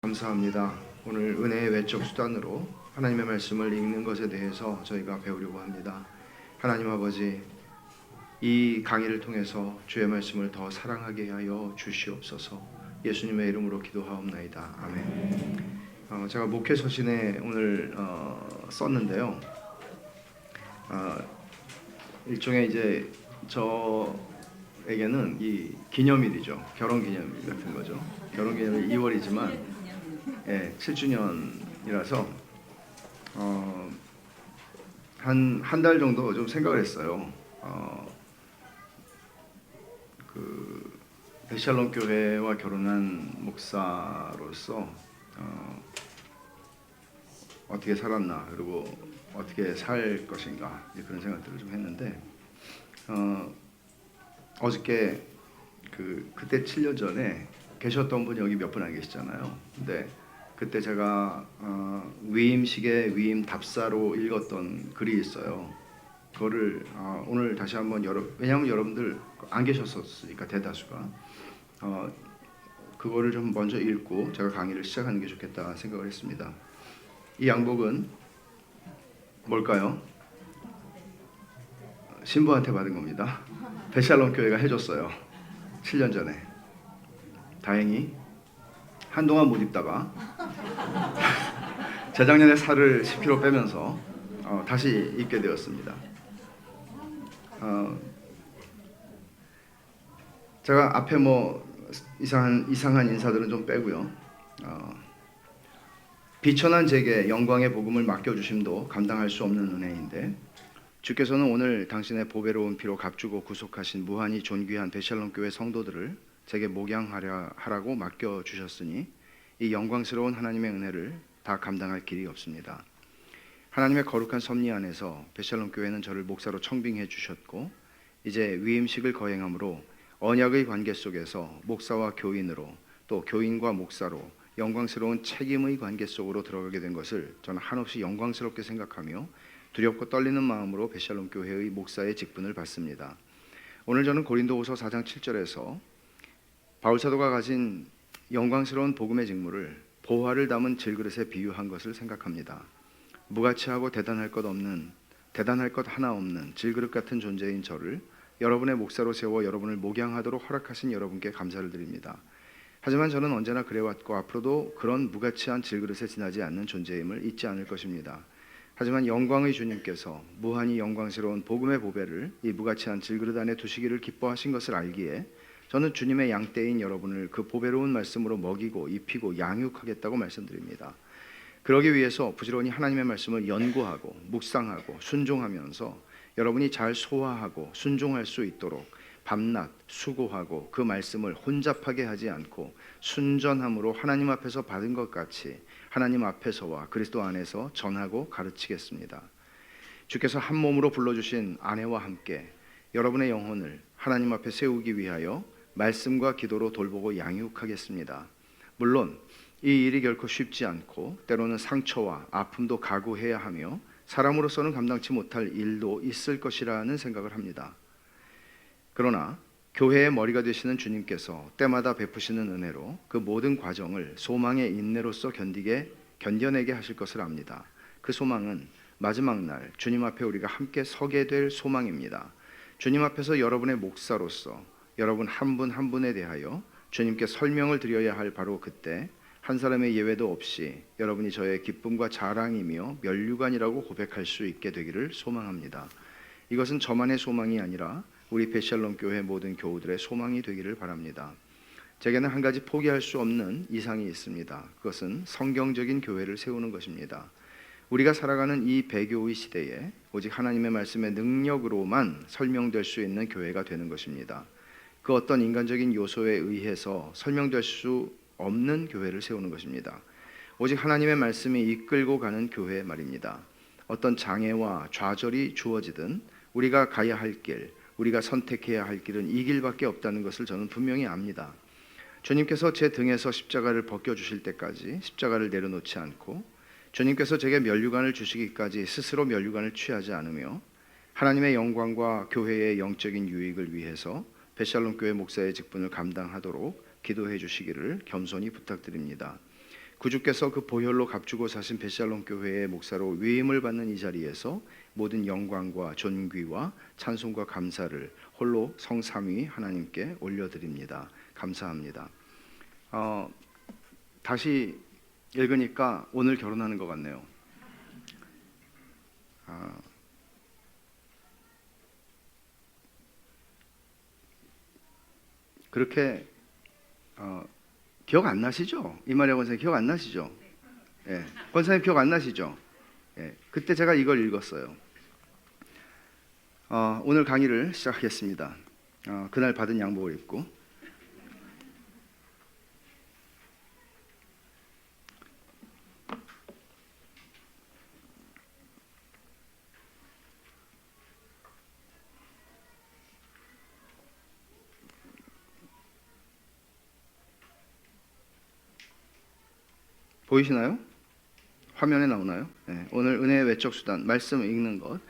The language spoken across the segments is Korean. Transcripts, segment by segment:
감사합니다. 오늘 은혜의 외적 수단으로 하나님의 말씀을 읽는 것에 대해서 저희가 배우려고 합니다. 하나님 아버지, 이 강의를 통해서 주의 말씀을 더 사랑하게 하여 주시옵소서. 예수님의 이름으로 기도하옵나이다. 아멘. 제가 목회 서신에 오늘 썼는데요. 일종의 이제 저에게는 이 기념일이죠. 결혼 기념일 같은 거죠. 결혼 기념일 2월이지만 7주년이라서 한 달 정도 좀 생각을 했어요. 그 베샬롬 교회와 결혼한 목사로서 어떻게 살았나, 그리고 어떻게 살 것인가, 그런 생각들을 좀 했는데 어저께 그때 7년 전에 계셨던 분이 여기 몇 분 안 계시잖아요. 근데 그때 제가 위임식의 위임 답사로 읽었던 글이 있어요. 그거를 오늘 다시 한번 왜냐하면 여러분들 안 계셨었으니까 대다수가 그거를 좀 먼저 읽고 제가 강의를 시작하는 게 좋겠다 생각을 했습니다. 이 양복은 뭘까요? 신부한테 받은 겁니다. 베샬롬 교회가 해줬어요. 7년 전에. 다행히 한동안 못 입다가 재작년에 살을 10kg 빼면서 다시 입게 되었습니다. 제가 앞에 이상한 인사들은 좀 빼고요. 비천한 제게 영광의 복음을 맡겨주심도 감당할 수 없는 은혜인데, 주께서는 오늘 당신의 보배로운 피로 값주고 구속하신 무한히 존귀한 베샬롬 교회 성도들을 제게 목양하라고 맡겨주셨으니 이 영광스러운 하나님의 은혜를 다 감당할 길이 없습니다. 하나님의 거룩한 섭리 안에서 베샬롬 교회는 저를 목사로 청빙해 주셨고, 이제 위임식을 거행함으로 언약의 관계 속에서 목사와 교인으로, 또 교인과 목사로 영광스러운 책임의 관계 속으로 들어가게 된 것을 저는 한없이 영광스럽게 생각하며 두렵고 떨리는 마음으로 베샬롬 교회의 목사의 직분을 받습니다. 오늘 저는 고린도후서 4장 7절에서 바울 사도가 가진 영광스러운 복음의 직무를 보화를 담은 질그릇에 비유한 것을 생각합니다. 무가치하고 대단할 것 하나 없는 질그릇 같은 존재인 저를 여러분의 목사로 세워 여러분을 목양하도록 허락하신 여러분께 감사를 드립니다. 하지만 저는 언제나 그래왔고 앞으로도 그런 무가치한 질그릇에 지나지 않는 존재임을 잊지 않을 것입니다. 하지만 영광의 주님께서 무한히 영광스러운 복음의 보배를 이 무가치한 질그릇 안에 두시기를 기뻐하신 것을 알기에 저는 주님의 양떼인 여러분을 그 보배로운 말씀으로 먹이고 입히고 양육하겠다고 말씀드립니다. 그러기 위해서 부지런히 하나님의 말씀을 연구하고 묵상하고 순종하면서 여러분이 잘 소화하고 순종할 수 있도록 밤낮 수고하고 그 말씀을 혼잡하게 하지 않고 순전함으로 하나님 앞에서 받은 것 같이 하나님 앞에서와 그리스도 안에서 전하고 가르치겠습니다. 주께서 한 몸으로 불러주신 아내와 함께 여러분의 영혼을 하나님 앞에 세우기 위하여 말씀과 기도로 돌보고 양육하겠습니다. 물론 이 일이 결코 쉽지 않고 때로는 상처와 아픔도 각오해야 하며 사람으로서는 감당치 못할 일도 있을 것이라는 생각을 합니다. 그러나 교회의 머리가 되시는 주님께서 때마다 베푸시는 은혜로 그 모든 과정을 소망의 인내로서 견뎌내게 하실 것을 압니다. 그 소망은 마지막 날 주님 앞에 우리가 함께 서게 될 소망입니다. 주님 앞에서 여러분의 목사로서 여러분 한 분 한 분에 대하여 주님께 설명을 드려야 할 바로 그때 한 사람의 예외도 없이 여러분이 저의 기쁨과 자랑이며 면류관이라고 고백할 수 있게 되기를 소망합니다. 이것은 저만의 소망이 아니라 우리 베샬롬 교회 모든 교우들의 소망이 되기를 바랍니다. 제게는 한 가지 포기할 수 없는 이상이 있습니다. 그것은 성경적인 교회를 세우는 것입니다. 우리가 살아가는 이 배교의 시대에 오직 하나님의 말씀의 능력으로만 설명될 수 있는 교회가 되는 것입니다. 그 어떤 인간적인 요소에 의해서 설명될 수 없는 교회를 세우는 것입니다. 오직 하나님의 말씀이 이끌고 가는 교회 말입니다. 어떤 장애와 좌절이 주어지든 우리가 가야 할 길, 우리가 선택해야 할 길은 이 길밖에 없다는 것을 저는 분명히 압니다. 주님께서 제 등에서 십자가를 벗겨주실 때까지 십자가를 내려놓지 않고 주님께서 제게 면류관을 주시기까지 스스로 면류관을 취하지 않으며 하나님의 영광과 교회의 영적인 유익을 위해서 베샬롬 교회 목사의 직분을 감당하도록 기도해 주시기를 겸손히 부탁드립니다. 구주께서 그 보혈로 값주고 사신 베샬롬 교회의 목사로 위임을 받는 이 자리에서 모든 영광과 존귀와 찬송과 감사를 홀로 성삼위 하나님께 올려드립니다. 감사합니다. 다시 읽으니까 오늘 결혼하는 것 같네요. 그렇게 기억 안 나시죠? 이마리아 권사님 기억 안 나시죠? 예, 권사님 기억 안 나시죠? 예, 그때 제가 이걸 읽었어요. 오늘 강의를 시작하겠습니다. 그날 받은 양복을 입고 보이시나요? 화면에 나오나요? 네, 오늘 은혜의 외적 수단 말씀 읽는 것,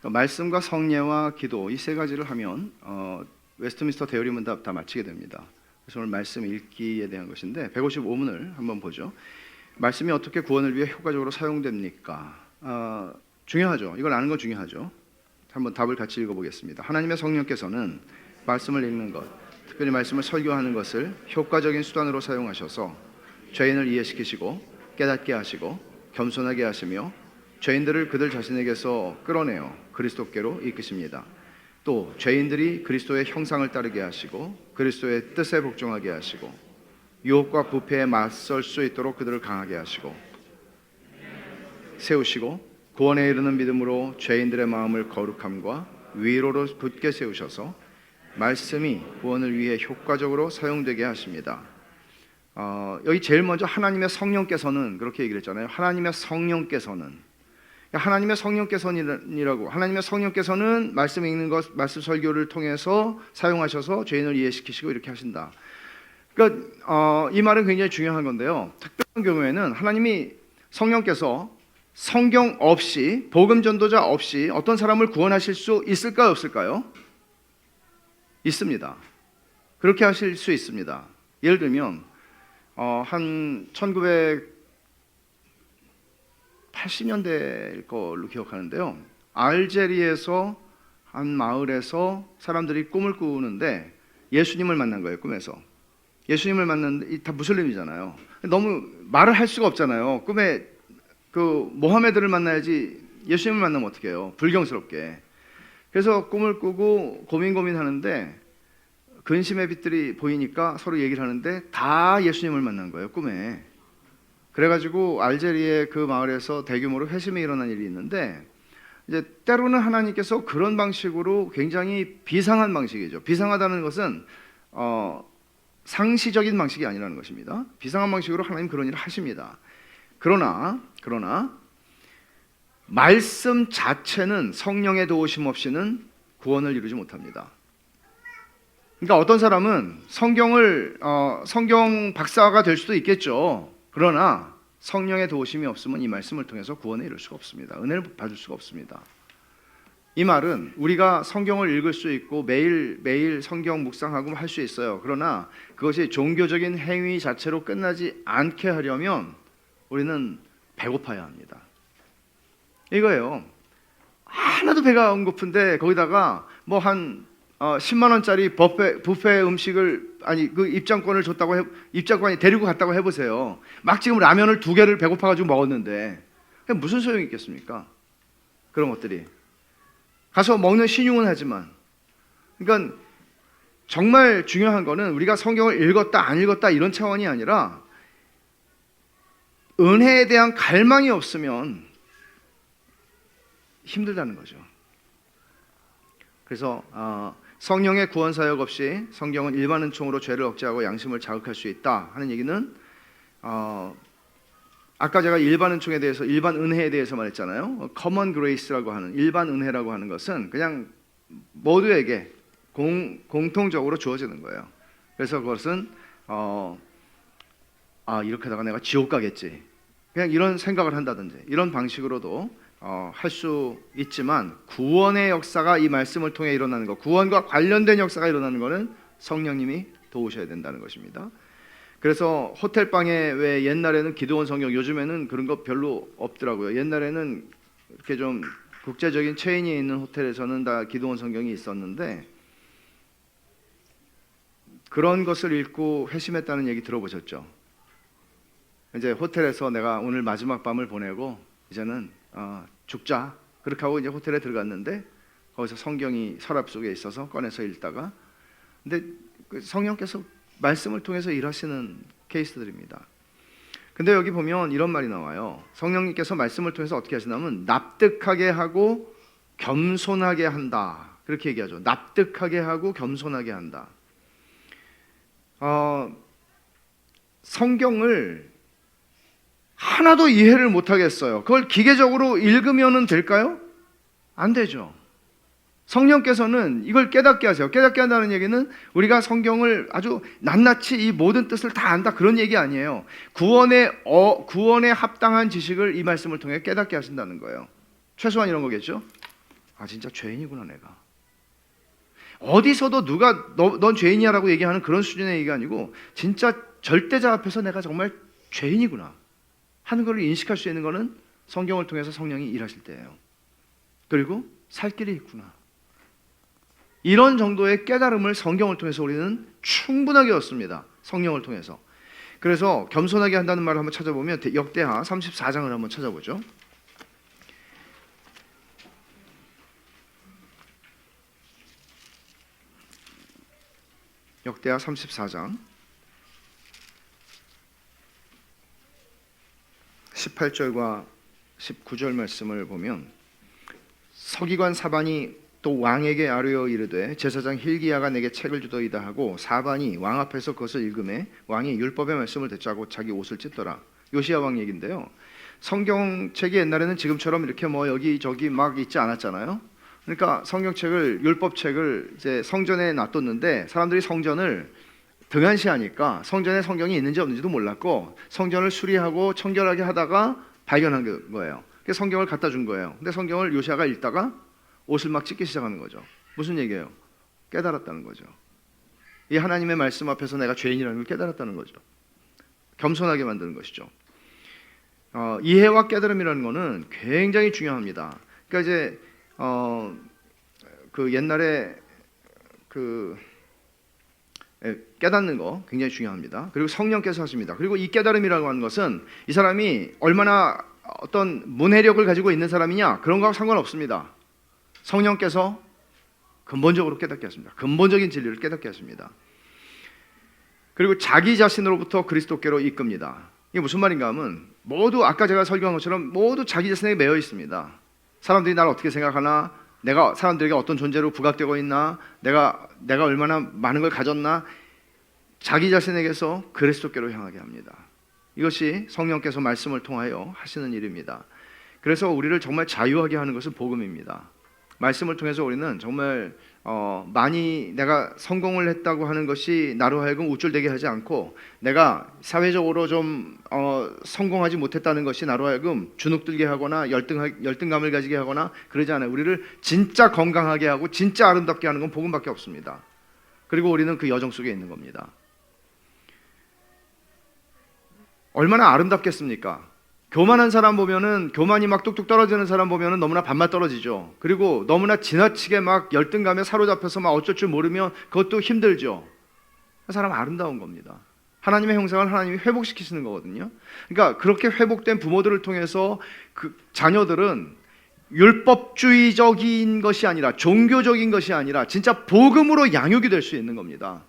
말씀과 성례와 기도 이 세 가지를 하면 웨스트민스터 대요리문답 다 마치게 됩니다. 그래서 오늘 말씀 읽기에 대한 것인데 155문을 한번 보죠. 말씀이 어떻게 구원을 위해 효과적으로 사용됩니까? 중요하죠. 이걸 아는 건 중요하죠. 한번 답을 같이 읽어보겠습니다. 하나님의 성령께서는 말씀을 읽는 것, 특별히 말씀을 설교하는 것을 효과적인 수단으로 사용하셔서 죄인을 이해시키시고 깨닫게 하시고 겸손하게 하시며 죄인들을 그들 자신에게서 끌어내어 그리스도께로 이끄십니다. 또 죄인들이 그리스도의 형상을 따르게 하시고 그리스도의 뜻에 복종하게 하시고 유혹과 부패에 맞설 수 있도록 그들을 강하게 하시고 세우시고 구원에 이르는 믿음으로 죄인들의 마음을 거룩함과 위로로 굳게 세우셔서 말씀이 구원을 위해 효과적으로 사용되게 하십니다. 여기 제일 먼저 하나님의 성령께서는 그렇게 얘기를 했잖아요. 하나님의 성령께서는 하나님의 성령께서는이라고 하나님의 성령께서는 말씀 읽는 것, 말씀 설교를 통해서 사용하셔서 죄인을 이해시키시고 이렇게 하신다. 그러니까 이 말은 굉장히 중요한 건데요. 특별한 경우에는 하나님이 성령께서 성경 없이 복음 전도자 없이 어떤 사람을 구원하실 수 있을까요, 없을까요? 있습니다. 그렇게 하실 수 있습니다. 예를 들면 한 1980년대일 걸로 기억하는데요. 알제리에서 한 마을에서 사람들이 꿈을 꾸는데 예수님을 만난 거예요. 꿈에서 예수님을 만났는데 다 무슬림이잖아요. 너무 말을 할 수가 없잖아요. 꿈에 그 모하메드를 만나야지 예수님을 만나면 어떻게 해요? 불경스럽게. 그래서 꿈을 꾸고 고민하는데 근심의 빛들이 보이니까 서로 얘기를 하는데 다 예수님을 만난 거예요, 꿈에. 그래가지고 알제리의 그 마을에서 대규모로 회심이 일어난 일이 있는데, 이제 때로는 하나님께서 그런 방식으로 굉장히 비상한 방식이죠. 비상하다는 것은 상시적인 방식이 아니라는 것입니다. 비상한 방식으로 하나님 그런 일을 하십니다. 그러나 말씀 자체는 성령의 도우심 없이는 구원을 이루지 못합니다. 그러니까 어떤 사람은 성경 박사가 될 수도 있겠죠. 그러나 성령의 도우심이 없으면 이 말씀을 통해서 구원을 이룰 수가 없습니다. 은혜를 받을 수가 없습니다. 이 말은 우리가 성경을 읽을 수 있고 매일 성경 묵상하고 할 수 있어요. 그러나 그것이 종교적인 행위 자체로 끝나지 않게 하려면 우리는 배고파야 합니다. 이거예요. 하나도 배가 안 고픈데 거기다가 뭐 한 10만 원짜리 뷔페 음식을 그 입장권을 줬다고 입장권이 데리고 갔다고 해보세요. 막 지금 라면을 2개를 배고파가지고 먹었는데 무슨 소용이 있겠습니까? 그런 것들이 가서 먹는 신용은 하지만, 그러니까 정말 중요한 거는 우리가 성경을 읽었다 안 읽었다 이런 차원이 아니라 은혜에 대한 갈망이 없으면 힘들다는 거죠. 그래서 성령의 구원 사역 없이 성경은 일반 은총으로 죄를 억제하고 양심을 자극할 수 있다 하는 얘기는 아까 제가 일반 은총에 대해서, 일반 은혜에 대해서 말했잖아요. common grace라고 하는, 일반 은혜라고 하는 것은 그냥 모두에게 공통적으로 주어지는 거예요. 그래서 그것은 이렇게 하다가 내가 지옥 가겠지, 그냥 이런 생각을 한다든지 이런 방식으로도 할 수 있지만, 구원의 역사가 이 말씀을 통해 일어나는 것, 구원과 관련된 역사가 일어나는 것은 성령님이 도우셔야 된다는 것입니다. 그래서 호텔 방에 왜 옛날에는 기도원 성경, 요즘에는 그런 거 별로 없더라고요. 옛날에는 이렇게 좀 국제적인 체인이 있는 호텔에서는 다 기도원 성경이 있었는데, 그런 것을 읽고 회심했다는 얘기 들어보셨죠? 이제 호텔에서 내가 오늘 마지막 밤을 보내고 이제는 죽자, 그렇게 하고 이제 호텔에 들어갔는데, 거기서 성경이 서랍 속에 있어서 꺼내서 읽다가, 근데 그 성령께서 말씀을 통해서 일하시는 케이스들입니다. 근데 여기 보면 이런 말이 나와요. 성령님께서 말씀을 통해서 어떻게 하시냐면 납득하게 하고 겸손하게 한다, 그렇게 얘기하죠. 납득하게 하고 겸손하게 한다. 성경을 하나도 이해를 못하겠어요. 그걸 기계적으로 읽으면 될까요? 안 되죠. 성령께서는 이걸 깨닫게 하세요. 깨닫게 한다는 얘기는 우리가 성경을 아주 낱낱이 이 모든 뜻을 다 안다, 그런 얘기 아니에요. 구원에 합당한 지식을 이 말씀을 통해 깨닫게 하신다는 거예요. 최소한 이런 거겠죠. 진짜 죄인이구나 내가. 어디서도 누가 넌 죄인이야 라고 얘기하는 그런 수준의 얘기가 아니고, 진짜 절대자 앞에서 내가 정말 죄인이구나 하는 걸 인식할 수 있는 것은 성경을 통해서 성령이 일하실 때예요. 그리고 살 길이 있구나, 이런 정도의 깨달음을 성경을 통해서 우리는 충분하게 얻습니다. 성령을 통해서. 그래서 겸손하게 한다는 말을 한번 찾아보면 역대하 34장을 한번 찾아보죠. 역대하 34장 18절과 19절 말씀을 보면, 서기관 사반이 또 왕에게 아뢰어 이르되 제사장 hil기야가 내게 책을 주더이다 하고, 사반이 왕 앞에서 그것을 읽음에 왕이 율법의 말씀을 듣자고 자기 옷을 찢더라. 요시야 왕 얘기인데요. 성경책이 옛날에는 지금처럼 이렇게 뭐 여기저기 막 있지 않았잖아요. 그러니까 성경책을, 율법책을 이제 성전에 놔뒀는데, 사람들이 성전을 등한시하니까 성전에 성경이 있는지 없는지도 몰랐고, 성전을 수리하고 청결하게 하다가 발견한 거예요. 그래서 성경을 갖다 준 거예요. 근데 성경을 요시야가 읽다가 옷을 막 찢기 시작하는 거죠. 무슨 얘기예요? 깨달았다는 거죠. 이 하나님의 말씀 앞에서 내가 죄인이라는 걸 깨달았다는 거죠. 겸손하게 만드는 것이죠. 이해와 깨달음이라는 것은 굉장히 중요합니다. 그러니까 이제 그 옛날에 깨닫는 거 굉장히 중요합니다. 그리고 성령께서 하십니다. 그리고 이 깨달음이라고 하는 것은 이 사람이 얼마나 어떤 문해력을 가지고 있는 사람이냐, 그런 거하고 상관없습니다. 성령께서 근본적으로 깨닫게 하십니다. 근본적인 진리를 깨닫게 하십니다. 그리고 자기 자신으로부터 그리스도께로 이끕니다. 이게 무슨 말인가 하면, 모두 아까 제가 설교한 것처럼 모두 자기 자신에게 매여 있습니다. 사람들이 나를 어떻게 생각하나, 내가 사람들에게 어떤 존재로 부각되고 있나, 내가 얼마나 많은 걸 가졌나, 자기 자신에게서 그리스도께로 향하게 합니다. 이것이 성령께서 말씀을 통하여 하시는 일입니다. 그래서 우리를 정말 자유하게 하는 것은 복음입니다. 말씀을 통해서 우리는 정말 많이 내가 성공을 했다고 하는 것이 나로 하여금 우쭐대게 하지 않고, 내가 사회적으로 좀 성공하지 못했다는 것이 나로 하여금 주눅들게 하거나 열등감을 가지게 하거나 그러지 않아요. 우리를 진짜 건강하게 하고 진짜 아름답게 하는 건 복음밖에 없습니다. 그리고 우리는 그 여정 속에 있는 겁니다. 얼마나 아름답겠습니까? 교만한 사람 보면은, 교만이 막 뚝뚝 떨어지는 사람 보면은 너무나 밥맛 떨어지죠. 그리고 너무나 지나치게 막 열등감에 사로잡혀서 막 어쩔 줄 모르면 그것도 힘들죠. 그 사람 아름다운 겁니다. 하나님의 형상을 하나님이 회복시키시는 거거든요. 그러니까 그렇게 회복된 부모들을 통해서 그 자녀들은 율법주의적인 것이 아니라, 종교적인 것이 아니라 진짜 복음으로 양육이 될 수 있는 겁니다.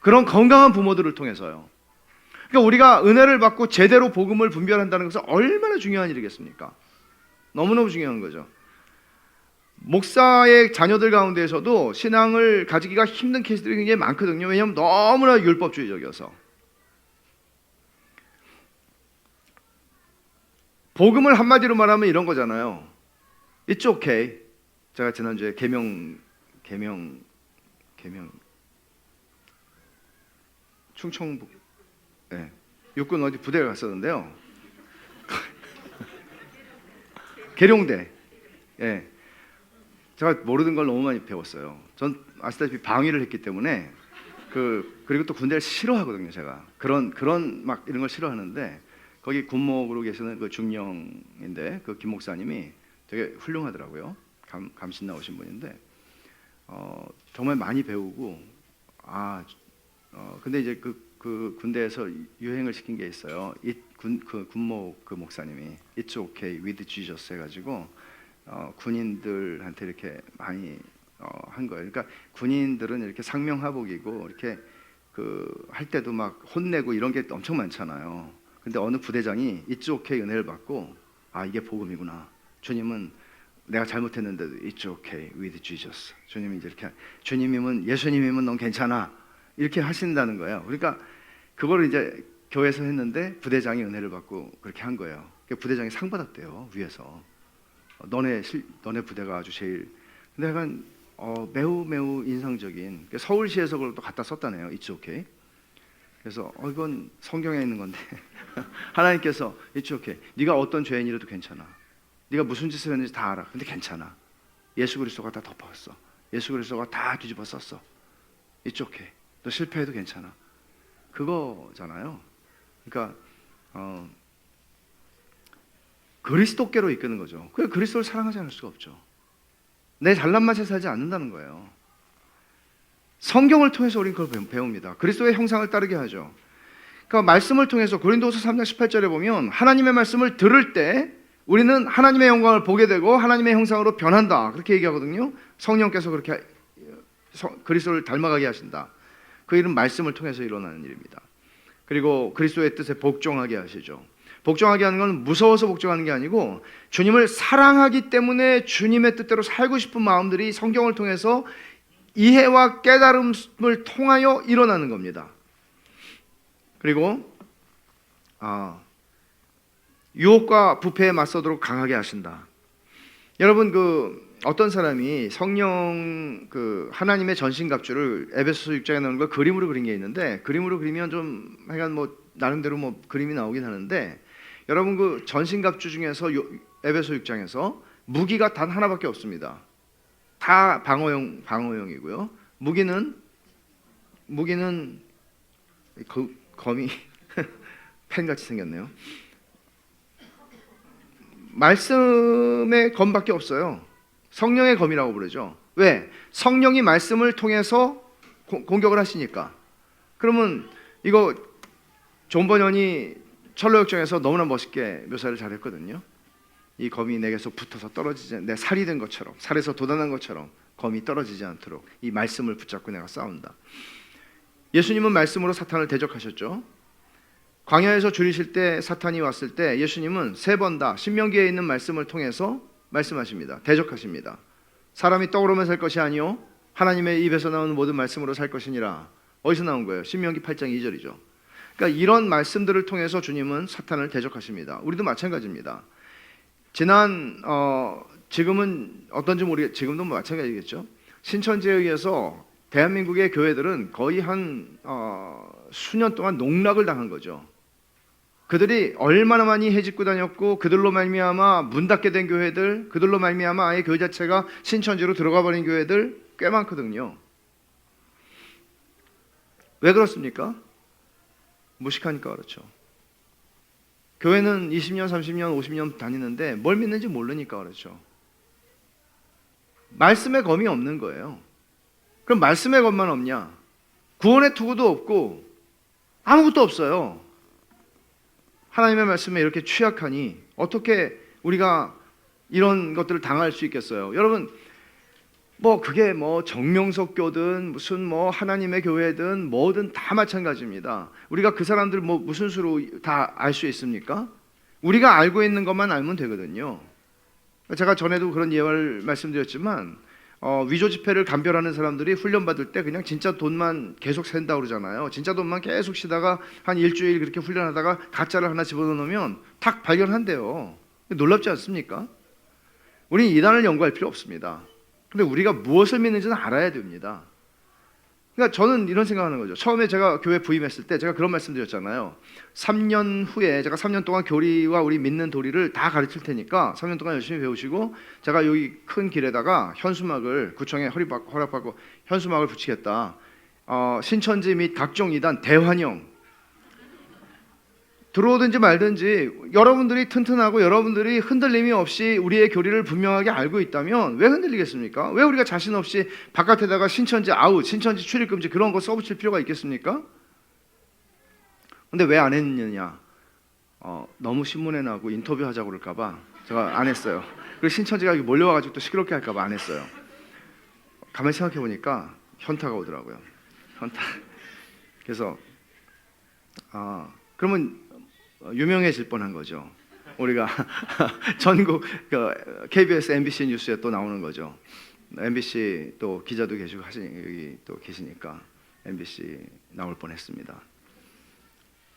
그런 건강한 부모들을 통해서요. 그러니까 우리가 은혜를 받고 제대로 복음을 분별한다는 것은 얼마나 중요한 일이겠습니까? 너무너무 중요한 거죠. 목사의 자녀들 가운데에서도 신앙을 가지기가 힘든 케이스들이 굉장히 많거든요. 왜냐하면 너무나 율법주의적이어서. 복음을 한마디로 말하면 이런 거잖아요. It's okay. 제가 지난주에 계명 충청북 육군 어디 부대에 갔었는데요. 계룡대. 제가 모르는 걸 너무 많이 배웠어요. 전 아시다시피 방위를 했기 때문에 그리고 또 군대를 싫어하거든요. 제가 그런 막 이런 걸 싫어하는데 거기 군목으로 계시는 그 중령인데 그 김 목사님이 되게 훌륭하더라고요. 감신 나오신 분인데 정말 많이 배우고 근데 이제 그 군대에서 유행을 시킨 게 있어요. 그 군목 그 목사님이 It's okay with Jesus 해가지고 군인들한테 이렇게 많이 한 거예요. 그러니까 군인들은 이렇게 상명하복이고 이렇게 할 때도 막 혼내고 이런 게 엄청 많잖아요. 근데 어느 부대장이 It's okay 은혜를 받고 이게 복음이구나. 주님은 내가 잘못했는데도 It's okay with Jesus. 주님이 이제 이렇게 주님이면 예수님이면 넌 괜찮아 이렇게 하신다는 거예요. 그러니까 그거를 이제 교회에서 했는데 부대장이 은혜를 받고 그렇게 한 거예요. 부대장이 상 받았대요 위에서. 너네 부대가 아주 제일. 근데 약간 매우 인상적인 서울시에서 그걸 또 갖다 썼다네요. It's okay. 그래서 이건 성경에 있는 건데 하나님께서 It's okay. 네가 어떤 죄인이라도 괜찮아. 네가 무슨 짓을 했는지 다 알아. 근데 괜찮아. 예수 그리스도가 다 덮었어. 예수 그리스도가 다 뒤집어 썼어. It's okay. 너 실패해도 괜찮아. 그거잖아요. 그러니까 그리스도께로 이끄는 거죠. 그 그리스도를 사랑하지 않을 수가 없죠. 내 잘난 맛에 살지 않는다는 거예요. 성경을 통해서 우리는 그걸 배웁니다. 그리스도의 형상을 따르게 하죠. 그러니까 말씀을 통해서 고린도후서 3장 18절에 보면 하나님의 말씀을 들을 때 우리는 하나님의 영광을 보게 되고 하나님의 형상으로 변한다. 그렇게 얘기하거든요. 성령께서 그렇게 그리스도를 닮아가게 하신다. 그 일은 말씀을 통해서 일어나는 일입니다. 그리고 그리스도의 뜻에 복종하게 하시죠. 복종하게 하는 건 무서워서 복종하는 게 아니고 주님을 사랑하기 때문에 주님의 뜻대로 살고 싶은 마음들이 성경을 통해서 이해와 깨달음을 통하여 일어나는 겁니다. 그리고 유혹과 부패에 맞서도록 강하게 하신다. 여러분 어떤 사람이 성령 하나님의 전신갑주를 에베소서 6장에 나오는 걸 그림으로 그린 게 있는데 그림으로 그리면 좀 하여간 나름대로 그림이 나오긴 하는데 여러분 전신갑주 중에서 에베소 6장에서 무기가 단 하나밖에 없습니다. 다 방어용이고요. 무기는 검이 펜같이 생겼네요. 말씀의 검밖에 없어요. 성령의 검이라고 부르죠. 왜? 성령이 말씀을 통해서 공격을 하시니까. 그러면 이거 존 버년이 철로역정에서 너무나 멋있게 묘사를 잘했거든요. 이 검이 내게서 붙어서 떨어지지 내 살이 된 것처럼 살에서 돋아난 것처럼 검이 떨어지지 않도록 이 말씀을 붙잡고 내가 싸운다. 예수님은 말씀으로 사탄을 대적하셨죠. 광야에서 줄이실 때 사탄이 왔을 때 예수님은 3번 다 신명기에 있는 말씀을 통해서 말씀하십니다. 대적하십니다. 사람이 떡으로만 살 것이 아니요 하나님의 입에서 나오는 모든 말씀으로 살 것이니라. 어디서 나온 거예요? 신명기 8장 2절이죠. 그러니까 이런 말씀들을 통해서 주님은 사탄을 대적하십니다. 우리도 마찬가지입니다. 지금은 어떤지 모르겠 지금도 마찬가지겠죠. 신천지에 의해서 대한민국의 교회들은 거의 한 수년 동안 농락을 당한 거죠. 그들이 얼마나 많이 해집고 다녔고 그들로 말미암아 문 닫게 된 교회들, 그들로 말미암아 아예 교회 자체가 신천지로 들어가 버린 교회들 꽤 많거든요. 왜 그렇습니까? 무식하니까 그렇죠. 교회는 20년, 30년, 50년 다니는데 뭘 믿는지 모르니까 그렇죠. 말씀의 검이 없는 거예요. 그럼 말씀의 검만 없냐? 구원의 투구도 없고 아무것도 없어요. 하나님의 말씀에 이렇게 취약하니 어떻게 우리가 이런 것들을 당할 수 있겠어요? 여러분, 그게 정명석교든 무슨 하나님의 교회든 뭐든 다 마찬가지입니다. 우리가 그 사람들 무슨 수로 다 알 수 있습니까? 우리가 알고 있는 것만 알면 되거든요. 제가 전에도 그런 예화를 말씀드렸지만 위조 지폐를 감별하는 사람들이 훈련 받을 때 그냥 진짜 돈만 계속 센다 그러잖아요. 진짜 돈만 계속 쉬다가 한 일주일 그렇게 훈련하다가 가짜를 하나 집어넣으면 탁 발견한대요. 놀랍지 않습니까? 우리는 이단을 연구할 필요 없습니다. 근데 우리가 무엇을 믿는지는 알아야 됩니다. 그러니까 저는 이런 생각하는 거죠. 처음에 제가 교회 부임했을 때 제가 그런 말씀 드렸잖아요. 3년 후에 제가 3년 동안 교리와 우리 믿는 도리를 다 가르칠 테니까 3년 동안 열심히 배우시고 제가 여기 큰 길에다가 현수막을 구청에 허락받고 현수막을 붙이겠다. 신천지 및 각종 이단 대환영. 들어오든지 말든지 여러분들이 튼튼하고 여러분들이 흔들림이 없이 우리의 교리를 분명하게 알고 있다면 왜 흔들리겠습니까? 왜 우리가 자신 없이 바깥에다가 신천지 아웃, 신천지 출입금지 그런 거 써붙일 필요가 있겠습니까? 근데 왜 안 했느냐? 너무 신문에 나고 인터뷰하자고 그럴까 봐 제가 안 했어요. 그리고 신천지가 몰려와가지고 또 시끄럽게 할까 봐 안 했어요. 가만히 생각해 보니까 현타가 오더라고요. 현타. 그래서 그러면 유명해질 뻔한 거죠. 우리가 전국 KBS, MBC 뉴스에 또 나오는 거죠. MBC 또 기자도 계시고 여기 또 계시니까 MBC 나올 뻔했습니다.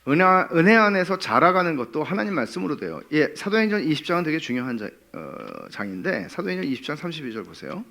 은혜 안에서 자라가는 것도 하나님 말씀으로 돼요. 예, 사도행전 20장은 되게 중요한 장인데 사도행전 20장 32절 보세요.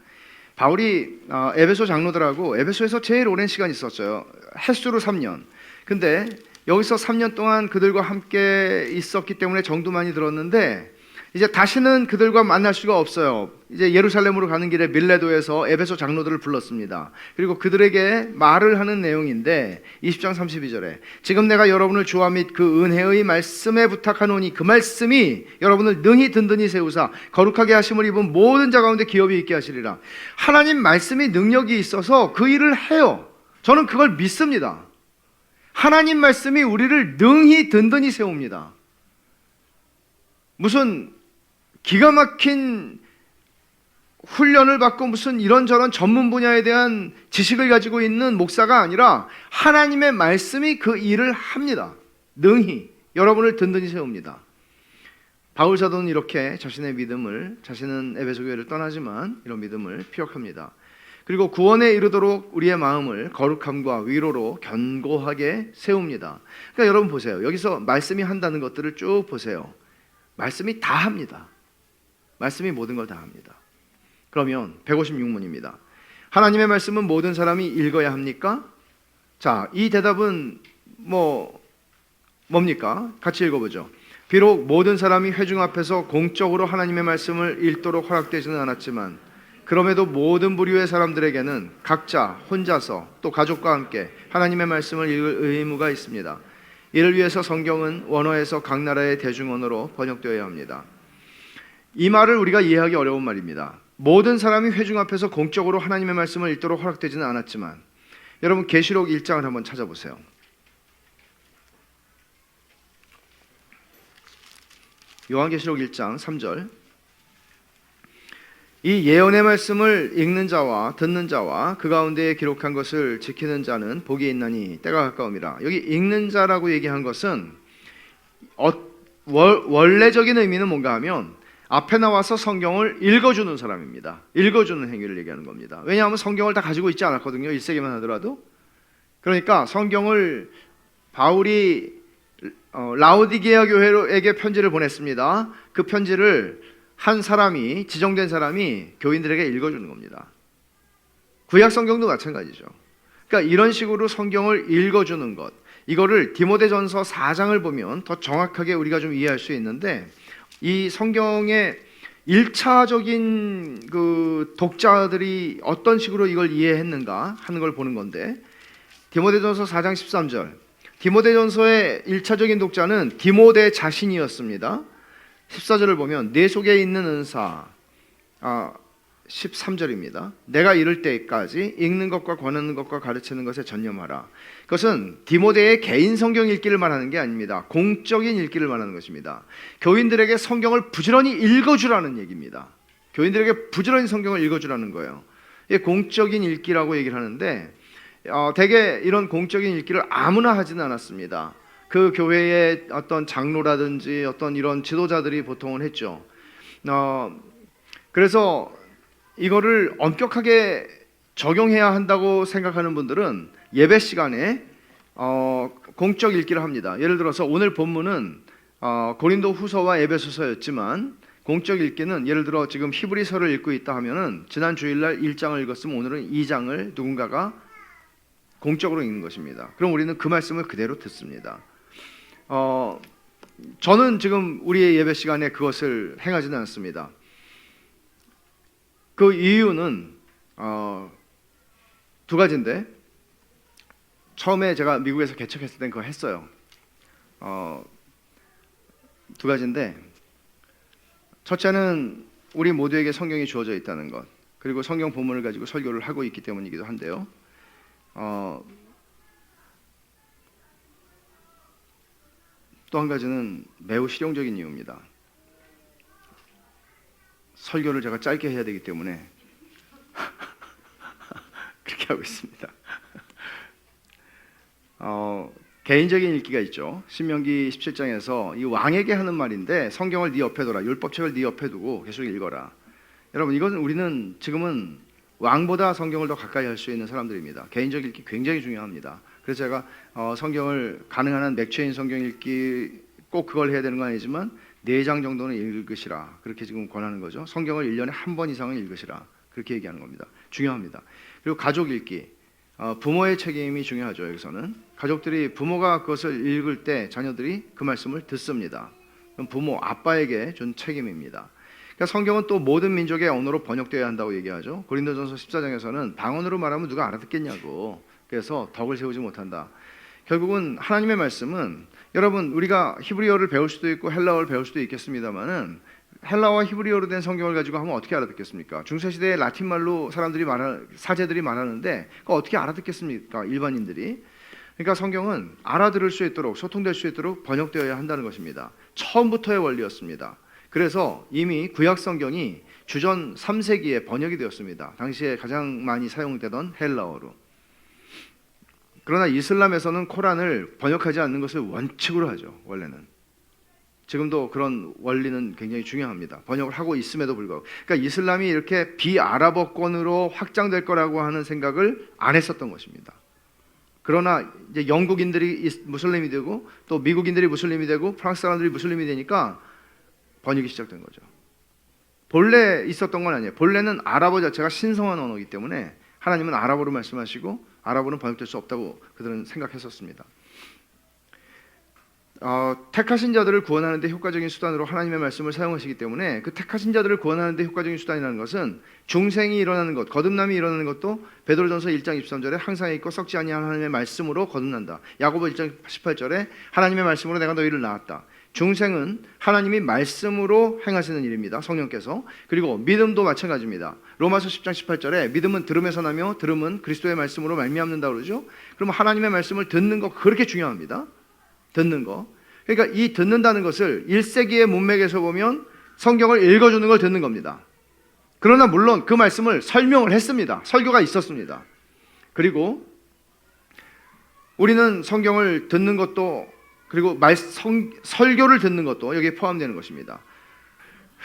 바울이 에베소 장로들하고 에베소에서 제일 오랜 시간 있었어요. 햇수로 3년. 근데 여기서 3년 동안 그들과 함께 있었기 때문에 정도 많이 들었는데 이제 다시는 그들과 만날 수가 없어요. 이제 예루살렘으로 가는 길에 밀레도에서 에베소 장로들을 불렀습니다. 그리고 그들에게 말을 하는 내용인데 20장 32절에 지금 내가 여러분을 주와 및 그 은혜의 말씀에 부탁하노니 그 말씀이 여러분을 능히 든든히 세우사 거룩하게 하심을 입은 모든 자 가운데 기업이 있게 하시리라. 하나님 말씀이 능력이 있어서 그 일을 해요. 저는 그걸 믿습니다. 하나님 말씀이 우리를 능히 든든히 세웁니다. 무슨 기가 막힌 훈련을 받고 무슨 이런저런 전문 분야에 대한 지식을 가지고 있는 목사가 아니라 하나님의 말씀이 그 일을 합니다. 능히 여러분을 든든히 세웁니다. 바울 사도는 이렇게 자신의 믿음을, 자신은 에베소 교회를 떠나지만 이런 믿음을 피력합니다. 그리고 구원에 이르도록 우리의 마음을 거룩함과 위로로 견고하게 세웁니다. 그러니까 여러분 보세요. 여기서 말씀이 한다는 것들을 쭉 보세요. 말씀이 다 합니다. 말씀이 모든 걸 다 합니다. 그러면 156문입니다. 하나님의 말씀은 모든 사람이 읽어야 합니까? 자, 이 대답은 뭡니까? 같이 읽어보죠. 비록 모든 사람이 회중 앞에서 공적으로 하나님의 말씀을 읽도록 허락되지는 않았지만 그럼에도 모든 부류의 사람들에게는 각자 혼자서 또 가족과 함께 하나님의 말씀을 읽을 의무가 있습니다. 이를 위해서 성경은 원어에서 각 나라의 대중언어로 번역되어야 합니다. 이 말을 우리가 이해하기 어려운 말입니다. 모든 사람이 회중 앞에서 공적으로 하나님의 말씀을 읽도록 허락되지는 않았지만 여러분 계시록 1장을 한번 찾아보세요. 요한계시록 1장 3절 이 예언의 말씀을 읽는 자와 듣는 자와 그 가운데에 기록한 것을 지키는 자는 복이 있나니 때가 가까움이라. 여기 읽는 자라고 얘기한 것은 원래적인 의미는 뭔가 하면 앞에 나와서 성경을 읽어주는 사람입니다. 읽어주는 행위를 얘기하는 겁니다. 왜냐하면 성경을 다 가지고 있지 않았거든요. 1세기만 하더라도. 그러니까 성경을 바울이 라오디게아 교회에게 편지를 보냈습니다. 그 편지를 한 사람이, 지정된 사람이 교인들에게 읽어주는 겁니다. 구약 성경도 마찬가지죠. 그러니까 이런 식으로 성경을 읽어주는 것, 이거를 디모데전서 4장을 보면 더 정확하게 우리가 좀 이해할 수 있는데 이 성경의 1차적인 그 독자들이 어떤 식으로 이걸 이해했는가 하는 걸 보는 건데 디모데전서 4장 13절 디모데전서의 1차적인 독자는 디모데 자신이었습니다. 14절을 보면 내 속에 있는 은사 13절입니다. 내가 이를 때까지 읽는 것과 권하는 것과 가르치는 것에 전념하라. 그것은 디모데의 개인 성경 읽기를 말하는 게 아닙니다. 공적인 읽기를 말하는 것입니다. 교인들에게 성경을 부지런히 읽어주라는 얘기입니다. 교인들에게 부지런히 성경을 읽어주라는 거예요. 이게 공적인 읽기라고 얘기를 하는데 대개 이런 공적인 읽기를 아무나 하지는 않았습니다. 그 교회의 어떤 장로라든지 어떤 이런 지도자들이 보통은 했죠. 그래서 이거를 엄격하게 적용해야 한다고 생각하는 분들은 예배 시간에 공적 읽기를 합니다. 예를 들어서 오늘 본문은 고린도 후서와 에베소서였지만 공적 읽기는 예를 들어 지금 히브리서를 읽고 있다 하면은 지난 주일날 1장을 읽었으면 오늘은 2장을 누군가가 공적으로 읽는 것입니다. 그럼 우리는 그 말씀을 그대로 듣습니다. 저는 지금 우리의 예배 시간에 그것을 행하지는 않습니다. 그 이유는 두 가지인데 처음에 제가 미국에서 개척했을 땐 그거 했어요. 두 가지인데, 첫째는 우리 모두에게 성경이 주어져 있다는 것, 그리고 성경 본문을 가지고 설교를 하고 있기 때문이기도 한데요. 또 한 가지는 매우 실용적인 이유입니다. 설교를 제가 짧게 해야 되기 때문에 그렇게 하고 있습니다. 개인적인 읽기가 있죠. 신명기 17장에서 이 왕에게 하는 말인데, 성경을 네 옆에 둬라, 율법책을 네 옆에 두고 계속 읽어라. 여러분, 이것은 우리는 지금은 왕보다 성경을 더 가까이 할 수 있는 사람들입니다. 개인적 읽기 굉장히 중요합니다. 그래서 제가 성경을 가능한 한 맥주인 성경 읽기, 꼭 그걸 해야 되는 건 아니지만 4장 정도는 읽으시라, 그렇게 지금 권하는 거죠. 성경을 1년에 한 번 이상은 읽으시라, 그렇게 얘기하는 겁니다. 중요합니다. 그리고 가족 읽기, 부모의 책임이 중요하죠. 여기서는 가족들이, 부모가 그것을 읽을 때 자녀들이 그 말씀을 듣습니다. 그럼 부모, 아빠에게 준 책임입니다. 그러니까 성경은 또 모든 민족의 언어로 번역되어야 한다고 얘기하죠. 고린도전서 14장에서는 방언으로 말하면 누가 알아듣겠냐고, 그래서 덕을 세우지 못한다. 결국은 하나님의 말씀은, 여러분, 우리가 히브리어를 배울 수도 있고 헬라어를 배울 수도 있겠습니다만은, 헬라어와 히브리어로 된 성경을 가지고 하면 어떻게 알아듣겠습니까? 중세시대에 라틴말로 사제들이 말하는데 그거 어떻게 알아듣겠습니까? 일반인들이. 그러니까 성경은 알아들을 수 있도록, 소통될 수 있도록 번역되어야 한다는 것입니다. 처음부터의 원리였습니다. 그래서 이미 구약 성경이 주전 3세기에 번역이 되었습니다. 당시에 가장 많이 사용되던 헬라어로. 그러나 이슬람에서는 코란을 번역하지 않는 것을 원칙으로 하죠. 원래는. 지금도 그런 원리는 굉장히 중요합니다. 번역을 하고 있음에도 불구하고. 그러니까 이슬람이 이렇게 비아랍어권으로 확장될 거라고 하는 생각을 안 했었던 것입니다. 그러나 이제 영국인들이 무슬림이 되고, 또 미국인들이 무슬림이 되고, 프랑스 사람들이 무슬림이 되니까 번역이 시작된 거죠. 본래 있었던 건 아니에요. 본래는 아랍어 자체가 신성한 언어이기 때문에 하나님은 아랍어로 말씀하시고 아랍어는 번역될 수 없다고 그들은 생각했었습니다. 택하신 자들을 구원하는 데 효과적인 수단으로 하나님의 말씀을 사용하시기 때문에, 그 택하신 자들을 구원하는 데 효과적인 수단이라는 것은 중생이 일어나는 것, 거듭남이 일어나는 것도 베드로전서 1장 23절에 항상 있고 썩지 아니한 하나님의 말씀으로 거듭난다. 야고보 1장 18절에 하나님의 말씀으로 내가 너희를 낳았다. 중생은 하나님이 말씀으로 행하시는 일입니다. 성령께서. 그리고 믿음도 마찬가지입니다. 로마서 10장 18절에 믿음은 들음에서 나며 들음은 그리스도의 말씀으로 말미암는다 그러죠. 그러면 하나님의 말씀을 듣는 거 그렇게 중요합니다. 듣는 거. 그러니까 이 듣는다는 것을 1세기의 문맥에서 보면 성경을 읽어주는 걸 듣는 겁니다. 그러나 물론 그 말씀을 설명을 했습니다. 설교가 있었습니다. 그리고 우리는 성경을 듣는 것도, 그리고 설교를 듣는 것도 여기에 포함되는 것입니다.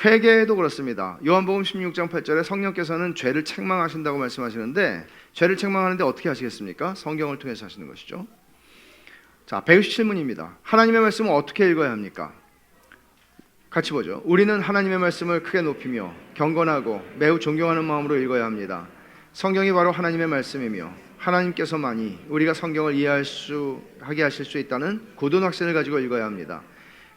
회개도 그렇습니다. 요한복음 16장 8절에 성령께서는 죄를 책망하신다고 말씀하시는데, 죄를 책망하는데 어떻게 하시겠습니까? 성경을 통해서 하시는 것이죠. 자, 167문입니다. 하나님의 말씀을 어떻게 읽어야 합니까? 같이 보죠. 우리는 하나님의 말씀을 크게 높이며 경건하고 매우 존경하는 마음으로 읽어야 합니다. 성경이 바로 하나님의 말씀이며 하나님께서만이 우리가 성경을 이해하게 하실 수 있다는 굳은 확신을 가지고 읽어야 합니다.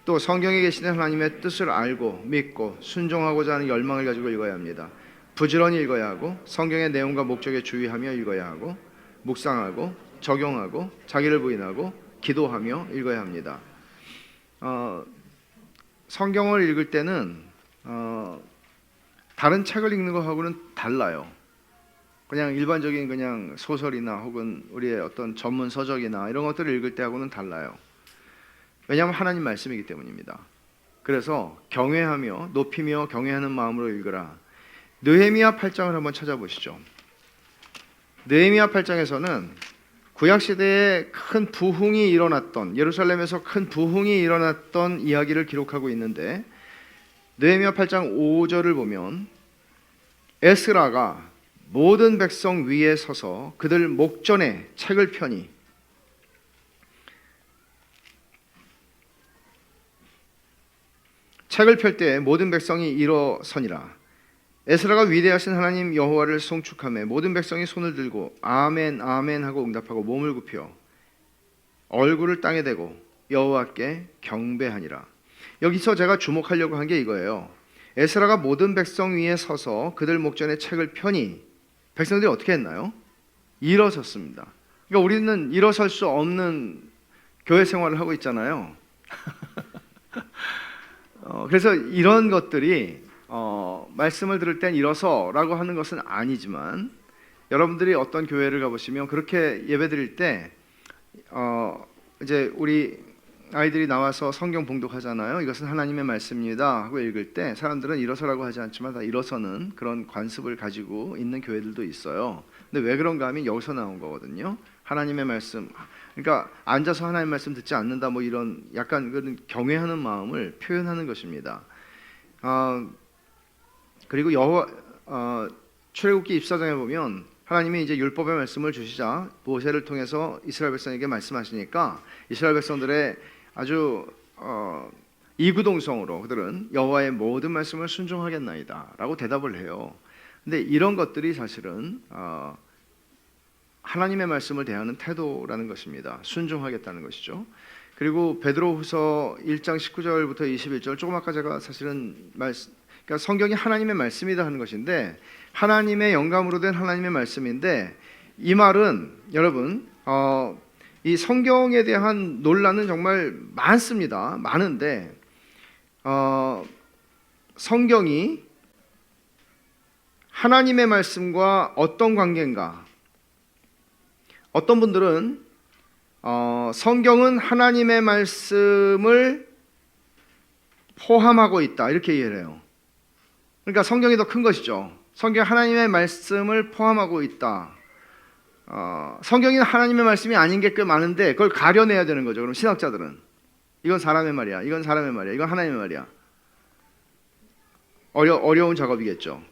또 성경에 계시는 하나님의 뜻을 알고 믿고 순종하고자 하는 열망을 가지고 읽어야 합니다. 부지런히 읽어야 하고 성경의 내용과 목적에 주의하며 읽어야 하고 묵상하고 적용하고 자기를 부인하고 기도하며 읽어야 합니다. 성경을 읽을 때는 다른 책을 읽는 것하고는 달라요. 그냥 일반적인 그냥 소설이나 혹은 우리의 어떤 전문 서적이나 이런 것들을 읽을 때하고는 달라요. 왜냐하면 하나님 말씀이기 때문입니다. 그래서 경외하며 높이며 경외하는 마음으로 읽으라. 느헤미야 8장을 한번 찾아보시죠. 느헤미야 8장에서는 구약시대에 큰 부흥이 일어났던, 예루살렘에서 큰 부흥이 일어났던 이야기를 기록하고 있는데, 느헤미야 8장 5절을 보면 에스라가 모든 백성 위에 서서 그들 목전에 책을 펴니 책을 펼 때에 모든 백성이 일어서니라. 에스라가 위대하신 하나님 여호와를 송축하며 모든 백성이 손을 들고 아멘 아멘 하고 응답하고 몸을 굽혀 얼굴을 땅에 대고 여호와께 경배하니라. 여기서 제가 주목하려고 한 게 이거예요. 에스라가 모든 백성 위에 서서 그들 목전에 책을 펴니 백성들이 어떻게 했나요? 일어섰습니다. 그러니까 우리는 일어설 수 없는 교회 생활을 하고 있잖아요. 그래서 이런 것들이 말씀을 들을 땐 일어서라고 하는 것은 아니지만, 여러분들이 어떤 교회를 가보시면 그렇게 예배드릴 때 이제 우리 아이들이 나와서 성경 봉독하잖아요. 이것은 하나님의 말씀입니다 하고 읽을 때 사람들은 일어서라고 하지 않지만 다 일어서는 그런 관습을 가지고 있는 교회들도 있어요. 근데 왜 그런가 하면 여기서 나온 거거든요. 하나님의 말씀, 그러니까 앉아서 하나님의 말씀 듣지 않는다, 뭐 이런 약간 그런 경외하는 마음을 표현하는 것입니다. 그리고 출애굽기 24장에 보면 하나님이 이제 율법의 말씀을 주시자 모세를 통해서 이스라엘 백성에게 말씀하시니까 이스라엘 백성들의 아주 이구동성으로 그들은 여호와의 모든 말씀을 순종하겠나이다 라고 대답을 해요. 근데 이런 것들이 사실은 하나님의 말씀을 대하는 태도라는 것입니다. 순종하겠다는 것이죠. 그리고 베드로후서 1장 19절부터 21절, 조금 아까 제가 사실은 그러니까 성경이 하나님의 말씀이다 하는 것인데, 하나님의 영감으로 된 하나님의 말씀인데, 이 말은 여러분 이 성경에 대한 논란은 정말 많습니다. 많은데 성경이 하나님의 말씀과 어떤 관계인가? 어떤 분들은 성경은 하나님의 말씀을 포함하고 있다 이렇게 이해를 해요. 그러니까 성경이 더 큰 것이죠. 성경 하나님의 말씀을 포함하고 있다. 성경이 하나님의 말씀이 아닌 게 꽤 많은데 그걸 가려내야 되는 거죠. 그럼 신학자들은 이건 사람의 말이야, 이건 사람의 말이야, 이건 하나님의 말이야. 어려운 작업이겠죠.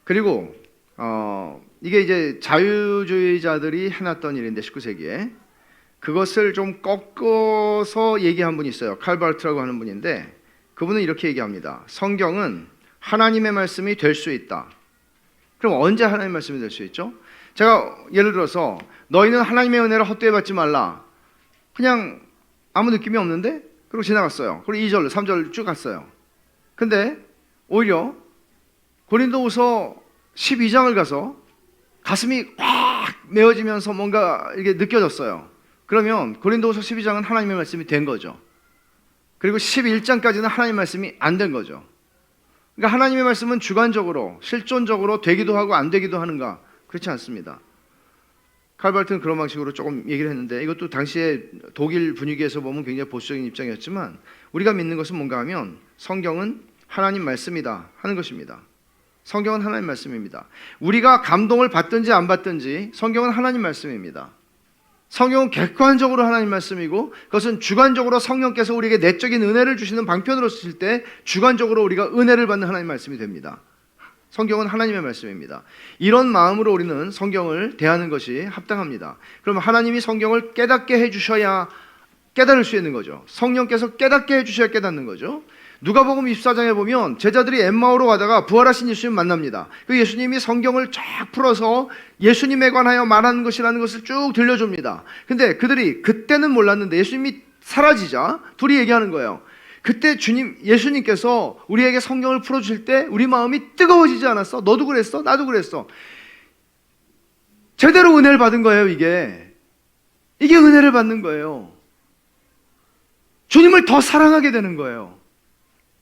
그리고 이게 이제 자유주의자들이 해놨던 일인데 19세기에 그것을 좀 꺾어서 얘기한 분이 있어요. 칼바르트라고 하는 분인데 그분은 이렇게 얘기합니다. 성경은 하나님의 말씀이 될 수 있다. 그럼 언제 하나님의 말씀이 될 수 있죠? 제가 예를 들어서 너희는 하나님의 은혜를 헛되이 받지 말라. 그냥 아무 느낌이 없는데 그리고 지나갔어요. 그리고 2절, 3절 쭉 갔어요. 근데 오히려 고린도후서 12장을 가서 가슴이 꽉 메어지면서 뭔가 이게 느껴졌어요. 그러면 고린도후서 12장은 하나님의 말씀이 된 거죠. 그리고 11장까지는 하나님의 말씀이 안 된 거죠. 그러니까 하나님의 말씀은 주관적으로, 실존적으로 되기도 하고 안 되기도 하는가? 그렇지 않습니다. 칼바르트는 그런 방식으로 조금 얘기를 했는데 이것도 당시에 독일 분위기에서 보면 굉장히 보수적인 입장이었지만, 우리가 믿는 것은 뭔가 하면 성경은 하나님 말씀이다 하는 것입니다. 성경은 하나님 말씀입니다. 우리가 감동을 받든지 안 받든지 성경은 하나님 말씀입니다. 성경은 객관적으로 하나님 말씀이고 그것은 주관적으로 성령께서 우리에게 내적인 은혜를 주시는 방편으로 쓰실 때 주관적으로 우리가 은혜를 받는 하나님 말씀이 됩니다. 성경은 하나님의 말씀입니다. 이런 마음으로 우리는 성경을 대하는 것이 합당합니다. 그러면 하나님이 성경을 깨닫게 해주셔야 깨달을 수 있는 거죠. 성령께서 깨닫게 해주셔야 깨닫는 거죠. 누가복음 24장에 보면 제자들이 엠마오로 가다가 부활하신 예수님 만납니다. 그 예수님이 성경을 쫙 풀어서 예수님에 관하여 말하는 것이라는 것을 쭉 들려줍니다. 근데 그들이 그때는 몰랐는데 예수님이 사라지자 둘이 얘기하는 거예요. 그때 예수님께서 우리에게 성경을 풀어주실 때 우리 마음이 뜨거워지지 않았어? 너도 그랬어? 나도 그랬어. 제대로 은혜를 받은 거예요. 이게 은혜를 받는 거예요. 주님을 더 사랑하게 되는 거예요.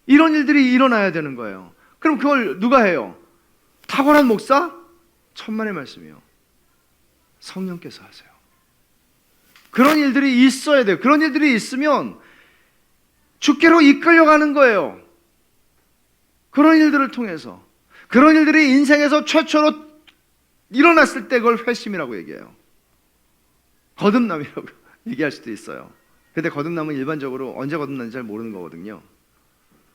이런 일들이 일어나야 되는 거예요. 그럼 그걸 누가 해요? 탁월한 목사? 천만의 말씀이요. 성령께서 하세요. 그런 일들이 있어야 돼요. 그런 일들이 있으면 주께로 이끌려가는 거예요. 그런 일들을 통해서. 그런 일들이 인생에서 최초로 일어났을 때 그걸 회심이라고 얘기해요. 거듭남이라고 얘기할 수도 있어요. 근데 거듭남은 일반적으로 언제 거듭났는지 잘 모르는 거거든요.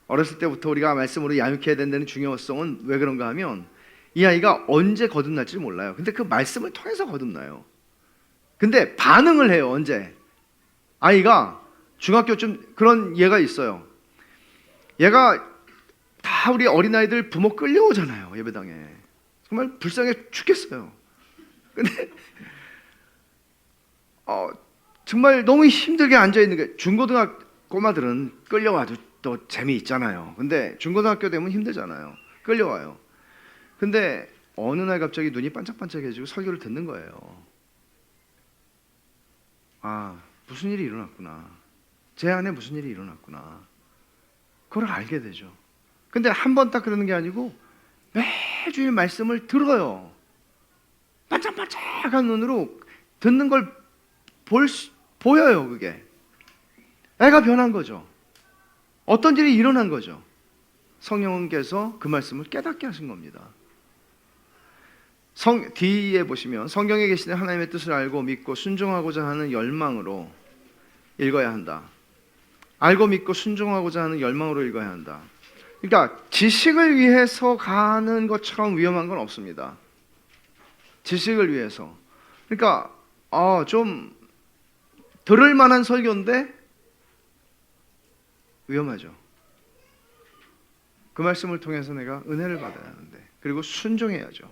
어렸을 때부터 우리가 말씀으로 야육해야 된다는 중요성은 왜 그런가 하면 이 아이가 언제 거듭날지 몰라요. 근데 그 말씀을 통해서 거듭나요. 근데 반응을 해요. 언제? 아이가 중학교쯤 그런 얘가 있어요. 얘가 다 우리 어린아이들 부모 끌려오잖아요. 예배당에. 정말 불쌍해 죽겠어요. 근데 정말 너무 힘들게 앉아있는 게, 중고등학교 꼬마들은 끌려와도 또 재미있잖아요. 근데 중고등학교 되면 힘들잖아요. 끌려와요. 근데 어느 날 갑자기 눈이 반짝반짝해지고 설교를 듣는 거예요. 아, 무슨 일이 일어났구나. 제 안에 무슨 일이 일어났구나. 그걸 알게 되죠. 근데 한 번 딱 그러는 게 아니고 매주일 말씀을 들어요. 반짝반짝한 눈으로 듣는 걸 보여요. 그게 애가 변한 거죠. 어떤 일이 일어난 거죠. 성령께서 그 말씀을 깨닫게 하신 겁니다. 뒤에 보시면 성경에 계시는 하나님의 뜻을 알고 믿고 순종하고자 하는 열망으로 읽어야 한다. 알고 믿고 순종하고자 하는 열망으로 읽어야 한다. 그러니까 지식을 위해서 가는 것처럼 위험한 건 없습니다. 지식을 위해서. 그러니까 좀 들을 만한 설교인데 위험하죠. 그 말씀을 통해서 내가 은혜를 받아야 하는데, 그리고 순종해야죠.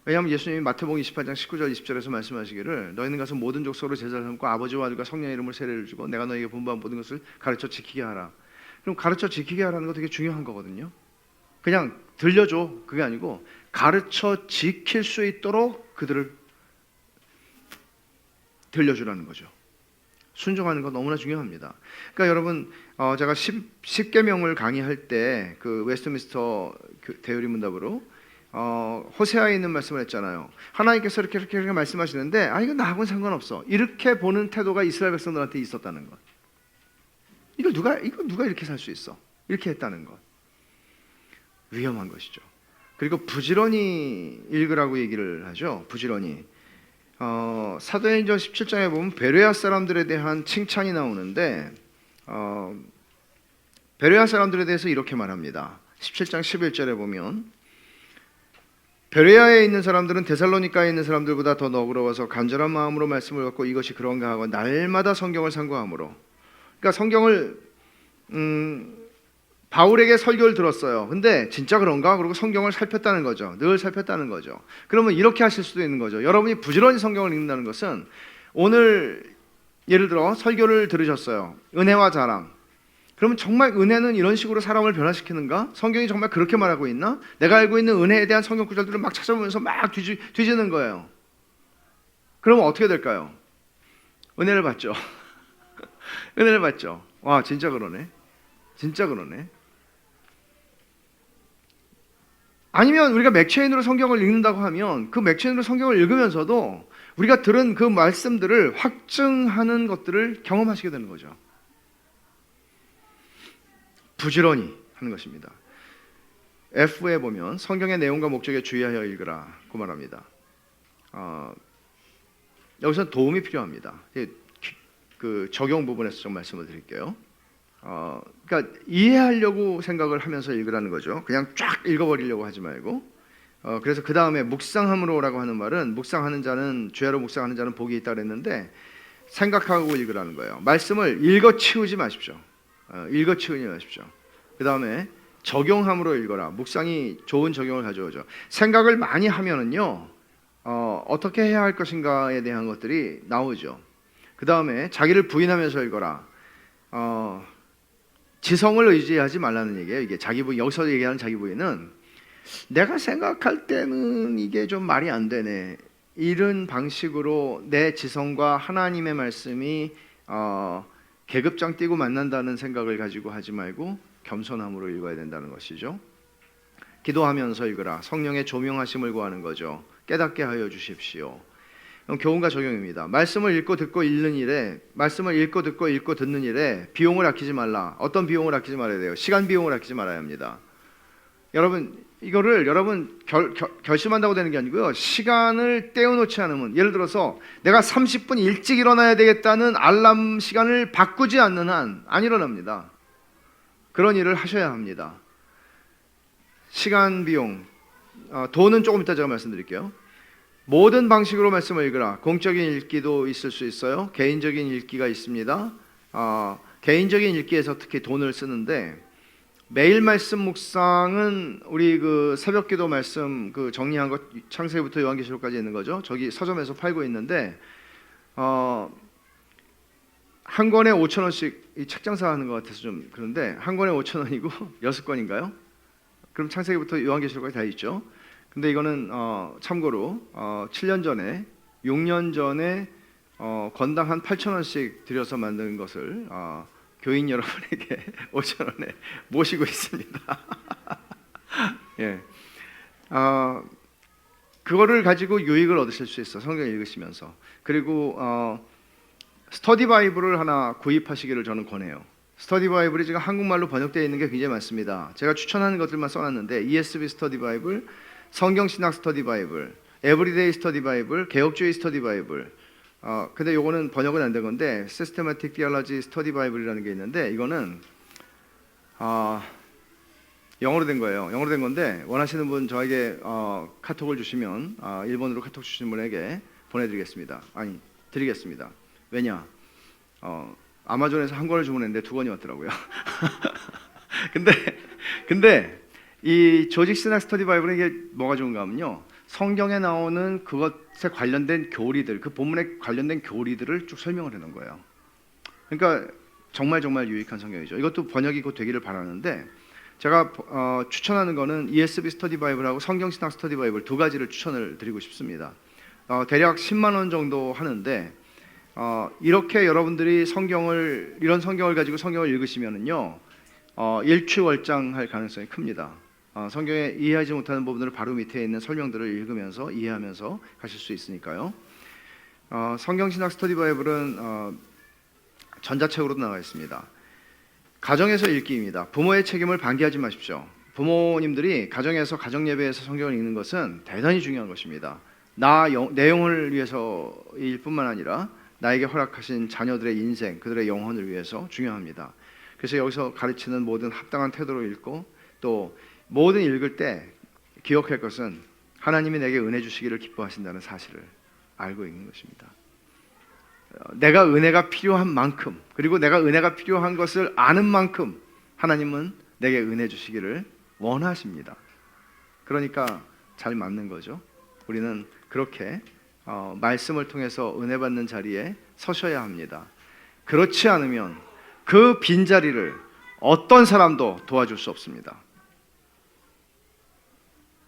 왜냐하면 예수님이 마태복음 28장 19절 20절에서 말씀하시기를 너희는 가서 모든 족속으로 제자를 삼고 아버지와 아들과 성령의 이름으로 세례를 주고 내가 너희에게 분부한 모든 것을 가르쳐 지키게 하라. 그럼 가르쳐 지키게 하라는 거 되게 중요한 거거든요. 그냥 들려줘 그게 아니고 가르쳐 지킬 수 있도록 그들을 들려주라는 거죠. 순종하는 건 너무나 중요합니다. 그러니까 여러분, 제가 10계명을 강의할 때 그 웨스트민스터 대의리 문답으로 호세아에 있는 말씀을 했잖아요. 하나님께서 이렇게 말씀하시는데 이건 나하고는 상관없어. 이렇게 보는 태도가 이스라엘 백성들한테 있었다는 것. 이거 누가 이렇게 살 수 있어? 이렇게 했다는 것. 위험한 것이죠. 그리고 부지런히 읽으라고 얘기를 하죠. 부지런히. 사도행전 17장에 보면 베레아 사람들에 대한 칭찬이 나오는데 베레아 사람들에 대해서 이렇게 말합니다. 17장 11절에 보면 베레아에 있는 사람들은 데살로니가에 있는 사람들보다 더 너그러워서 간절한 마음으로 말씀을 받고 이것이 그런가 하고 날마다 성경을 상고함으로. 그러니까 성경을 바울에게 설교를 들었어요. 근데 진짜 그런가? 그리고 성경을 살폈다는 거죠. 늘 살폈다는 거죠. 그러면 이렇게 하실 수도 있는 거죠. 여러분이 부지런히 성경을 읽는다는 것은 오늘 예를 들어 설교를 들으셨어요. 은혜와 자랑. 그러면 정말 은혜는 이런 식으로 사람을 변화시키는가? 성경이 정말 그렇게 말하고 있나? 내가 알고 있는 은혜에 대한 성경 구절들을 막 찾아보면서 막 뒤지는 거예요. 그러면 어떻게 될까요? 은혜를 받죠. 은혜를 받죠. 와, 진짜 그러네. 진짜 그러네. 아니면 우리가 맥체인으로 성경을 읽는다고 하면 그 맥체인으로 성경을 읽으면서도 우리가 들은 그 말씀들을 확증하는 것들을 경험하시게 되는 거죠. 부지런히 하는 것입니다. F에 보면 성경의 내용과 목적에 주의하여 읽으라고 말합니다. 여기서 도움이 필요합니다. 그 적용 부분에서 좀 말씀을 드릴게요. 그러니까 이해하려고 생각을 하면서 읽으라는 거죠. 그냥 쫙 읽어버리려고 하지 말고. 그래서 그 다음에 묵상함으로라고 하는 말은 묵상하는 자는 죄로 묵상하는 자는 복이 있다 그랬는데 생각하고 읽으라는 거예요. 말씀을 읽어치우지 마십시오. 읽어치우지 마십시오. 그 다음에 적용함으로 읽어라. 묵상이 좋은 적용을 가져오죠. 생각을 많이 하면은요, 어떻게 해야 할 것인가에 대한 것들이 나오죠. 그 다음에 자기를 부인하면서 읽어라. 지성을 의지하지 말라는 얘기예요. 이게 자기 부인, 여기서 얘기하는 자기 부인은 내가 생각할 때는 이게 좀 말이 안 되네. 이런 방식으로 내 지성과 하나님의 말씀이 계급장 띄고 만난다는 생각을 가지고 하지 말고 겸손함으로 읽어야 된다는 것이죠. 기도하면서 읽으라. 성령의 조명하심을 구하는 거죠. 깨닫게 하여 주십시오. 교훈과 적용입니다. 말씀을 읽고 듣고 읽는 일에, 말씀을 읽고 듣고 읽고 듣는 일에 비용을 아끼지 말라. 어떤 비용을 아끼지 말아야 돼요? 시간 비용을 아끼지 말아야 합니다. 여러분, 이거를 여러분 결심한다고 되는 게 아니고요. 시간을 떼어놓지 않으면, 예를 들어서 내가 30분 일찍 일어나야 되겠다는 알람 시간을 바꾸지 않는 한 안 일어납니다. 그런 일을 하셔야 합니다. 시간 비용, 돈은 조금 이따 제가 말씀드릴게요. 모든 방식으로 말씀을 읽으라. 공적인 읽기도 있을 수 있어요. 개인적인 읽기가 있습니다. 개인적인 읽기에서 특히 돈을 쓰는데, 매일 말씀 묵상은 우리 그 새벽기도 말씀 그 정리한 것 창세기부터 요한계시록까지 있는 거죠. 저기 서점에서 팔고 있는데 한 권에 5,000원씩 이 책장사 하는 것 같아서 좀 그런데 한 권에 5,000원이고 6권인가요? 그럼 창세기부터 요한계시록까지 다 있죠. 근데 이거는 참고로 7년 전에 6년 전에 건당 한 8,000원씩 들여서 만든 것을 교인 여러분에게 5,000원에 모시고 있습니다. 예, 그거를 가지고 유익을 얻으실 수 있어. 성경 읽으시면서. 그리고 스터디 바이블을 하나 구입하시기를 저는 권해요. 스터디 바이블이 지금 한국말로 번역되어 있는 게 굉장히 많습니다. 제가 추천하는 것들만 써놨는데 ESV 스터디 바이블, 성경신학 스터디 바이블, 에브리데이 스터디 바이블, 개혁주의 스터디 바이블. 근데 요거는 번역은 안 된 건데 시스테마틱 디얼러지 스터디 바이블이라는 게 있는데 이거는 영어로 된 거예요. 영어로 된 건데 원하시는 분 저에게 카톡을 주시면 일본어로 카톡 주신 분에게 보내드리겠습니다. 아니 드리겠습니다. 왜냐? 아마존에서 한 권을 주문했는데 2권이 왔더라고요. 근데 이 조직 신학 스터디 바이블은 이게 뭐가 좋은가 하면요, 성경에 나오는 그것에 관련된 교리들, 그 본문에 관련된 교리들을 쭉 설명을 해놓은 거예요. 그러니까 정말 유익한 성경이죠. 이것도 번역이 곧 되기를 바라는데 제가 추천하는 거는 ESV 스터디 바이블하고 성경신학 스터디 바이블 2가지를 추천을 드리고 싶습니다. 대략 10만 원 정도 하는데 이렇게 여러분들이 이런 성경을 가지고 성경을 읽으시면은요, 일취월장할 가능성이 큽니다. 성경에 이해하지 못하는 부분들을 바로 밑에 있는 설명들을 읽으면서 이해하면서 가실 수 있으니까요. 성경신학 스터디 바이블은 전자책으로도 나와 있습니다. 가정에서 읽기입니다. 부모의 책임을 방기하지 마십시오. 부모님들이 가정에서 가정예배에서 성경을 읽는 것은 대단히 중요한 것입니다. 내 영혼을 위해서일 뿐만 아니라 나에게 허락하신 자녀들의 인생, 그들의 영혼을 위해서 중요합니다. 그래서 여기서 가르치는 모든 합당한 태도로 읽고, 또 모든 읽을 때 기억할 것은 하나님이 내게 은혜 주시기를 기뻐하신다는 사실을 알고 읽는 것입니다. 내가 은혜가 필요한 만큼, 그리고 내가 은혜가 필요한 것을 아는 만큼 하나님은 내게 은혜 주시기를 원하십니다. 그러니까 잘 맞는 거죠. 우리는 그렇게 말씀을 통해서 은혜 받는 자리에 서셔야 합니다. 그렇지 않으면 그 빈자리를 어떤 사람도 도와줄 수 없습니다.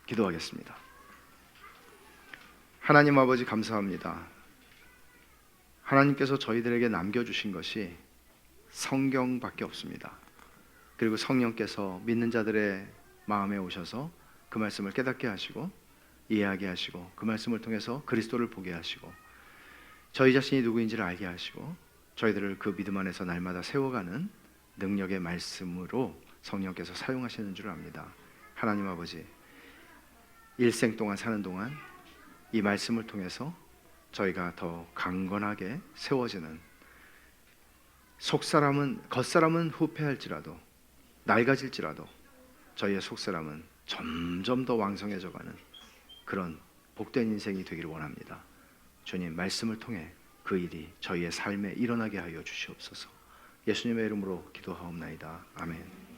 기도하겠습니다. 하나님 아버지, 감사합니다. 하나님께서 저희들에게 남겨주신 것이 성경밖에 없습니다. 그리고 성령께서 믿는 자들의 마음에 오셔서 그 말씀을 깨닫게 하시고 이해하게 하시고, 그 말씀을 통해서 그리스도를 보게 하시고, 저희 자신이 누구인지를 알게 하시고, 저희들을 그 믿음 안에서 날마다 세워가는 능력의 말씀으로 성령께서 사용하시는 줄 압니다. 하나님 아버지, 일생 동안 사는 동안 이 말씀을 통해서 저희가 더 강건하게 세워지는, 겉사람은 후패할지라도, 낡아질지라도 저희의 속사람은 점점 더 왕성해져가는 그런 복된 인생이 되기를 원합니다. 주님, 말씀을 통해 그 일이 저희의 삶에 일어나게 하여 주시옵소서. 예수님의 이름으로 기도하옵나이다. 아멘.